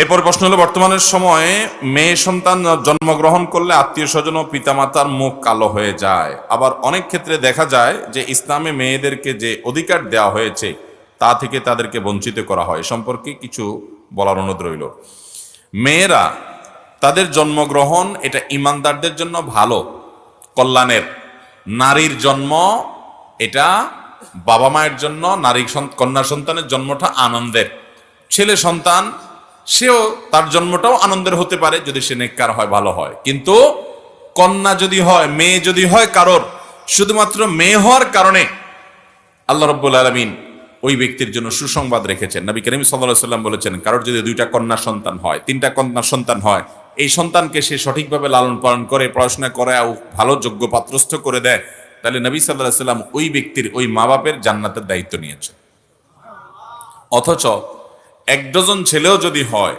এরপর প্রশ্ন হলো, বর্তমানের সময়ে মেয়ে সন্তান জন্মগ্রহণ করলে আত্মীয় স্বজন ও পিতামাতার মুখ কালো হয়ে যায়। আবার অনেক ক্ষেত্রে দেখা যায় যে ইসলামে মেয়েদেরকে যে অধিকার দেওয়া হয়েছে তা থেকে তাদেরকে বঞ্চিত করা হয়। সম্পর্কে কিছু বলার অনুরোধ রইল। মেয়েরা তাদের জন্মগ্রহণ এটা ইমানদারদের জন্য ভালো, কল্যাণের। নারীর জন্ম এটা বাবা মায়ের জন্য, নারী কন্যা সন্তানের জন্মটা আনন্দের। ছেলে সন্তান সেও তার জন্মটাও আনন্দের হতে পারে যদি সে নেককার হয়, ভালো হয়। কিন্তু কন্যা যদি হয়, মেয়ে যদি হয় কারোর, শুধুমাত্র মেয়ে হওয়ার কারণে আল্লাহ রাব্বুল আলামিন ওই ব্যক্তির জন্য সুসংবাদ রেখেছেন। নবী করিম সাল্লাল্লাহু আলাইহি সাল্লাম বলেছেন, কারোর যদি 2টা কন্যা সন্তান হয়, 3টা কন্যা সন্তান হয়, এই সন্তানকে সে সঠিকভাবে লালন পালন করে, পড়াশোনা করে, ভালো যোগ্য পাত্রস্থ করে দেয়, তাহলে নবী সাল্লাল্লাহু আলাইহি সাল্লাম ওই ব্যক্তির, ওই মা বাপের জান্নাতের দায়িত্ব নিয়েছেন। অথচ 1 ডজন ছেলেও যদি হয়,